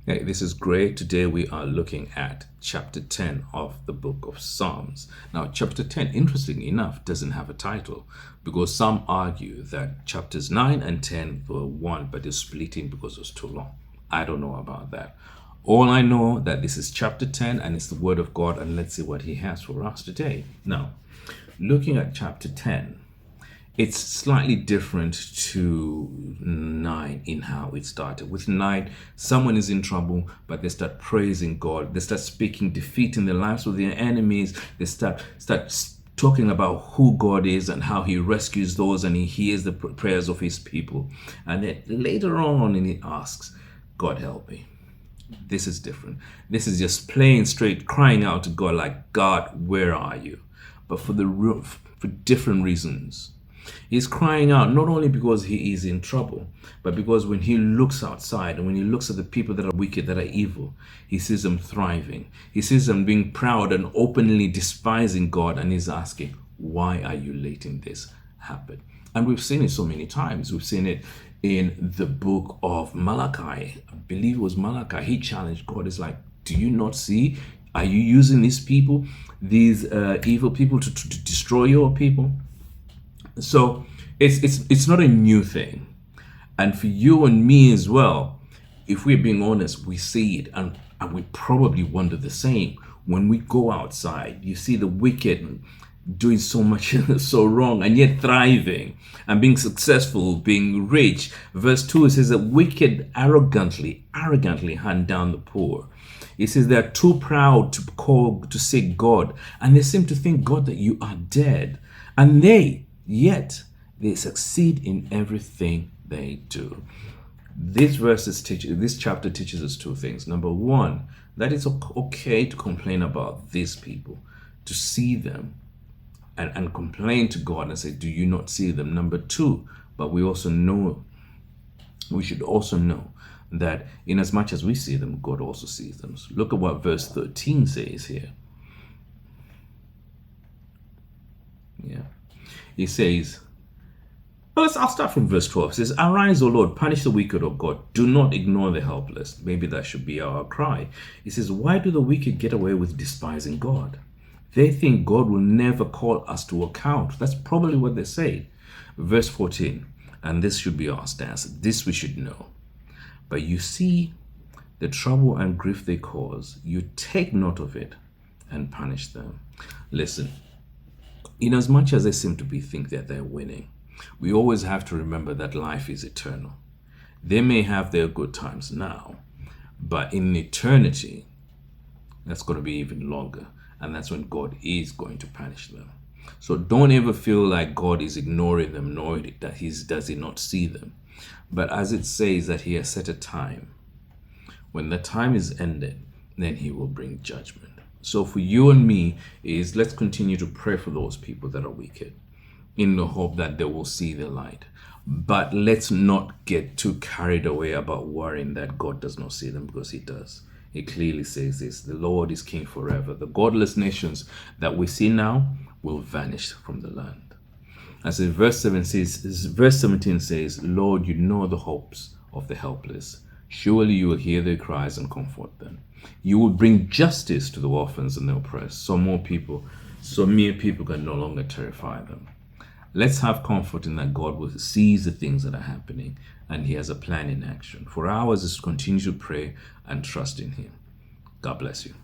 Hey, this is great. Today we are looking at chapter 10 of the book of Psalms. Now, chapter 10, interestingly enough, doesn't have a title because some argue that chapters 9 and 10 were one, but they're splitting because it was too long. I don't know about that. All I know that this is chapter 10 and it's the word of God, and let's see what he has for us today. Now, looking at chapter 10, it's slightly different to 9 in how it started. With 9, someone is in trouble, but they start praising God. They start speaking defeat in the lives of their enemies. They start talking about who God is and how he rescues those and he hears the prayers of his people. And then later on, and he asks, God help me. This is different. This is just plain straight crying out to God like, God, where are you? But for different reasons. He's crying out not only because he is in trouble, but because when he looks outside and when he looks at the people that are wicked, that are evil, he sees them thriving. He sees them being proud and openly despising God, and he's asking, why are you letting this happen? And we've seen it so many times. We've seen it in the book of Malachi. I believe it was Malachi. He challenged God. It's like, do you not see? Are you using these people, these evil people, to destroy your people? So it's not a new thing. And for you and me as well, if we're being honest, we see it and we probably wonder the same. When we go outside, you see the wicked doing so much so wrong and yet thriving and being successful, being rich. Verse 2 it says that wicked arrogantly hand down the poor. It says they're too proud to seek God, and they seem to think, God, that you are dead. And yet they succeed in everything they do. This chapter teaches us two things. Number one, that it's okay to complain about these people, to see them and complain to God and say, do you not see them? Number two, but we should also know that in as much as we see them, God also sees them. So look at what verse 13 says here. Yeah. He says, I'll start from verse 12. It says, arise, O Lord, punish the wicked, O God. Do not ignore the helpless. Maybe that should be our cry. He says, why do the wicked get away with despising God? They think God will never call us to account. That's probably what they say. Verse 14, and this should be our stance. This we should know. But you see the trouble and grief they cause. You take note of it and punish them. Listen, in as much as they seem to think that they're winning, we always have to remember that life is eternal. They may have their good times now, but in eternity, that's going to be even longer. And that's when God is going to punish them. So don't ever feel like God is ignoring them, nor that does he not see them. But as it says that he has set a time, when the time is ended, then he will bring judgment. So for you and me is let's continue to pray for those people that are wicked in the hope that they will see the light. But let's not get too carried away about worrying that God does not see them, because he does. It clearly says this, the Lord is king forever. The godless nations that we see now will vanish from the land. As in verse 17 says, Lord, you know the hopes of the helpless. Surely you will hear their cries and comfort them. You will bring justice to the orphans and the oppressed. So mere people can no longer terrify them. Let's have comfort in that God will see the things that are happening and he has a plan in action. For ours is to continue to pray and trust in him. God bless you.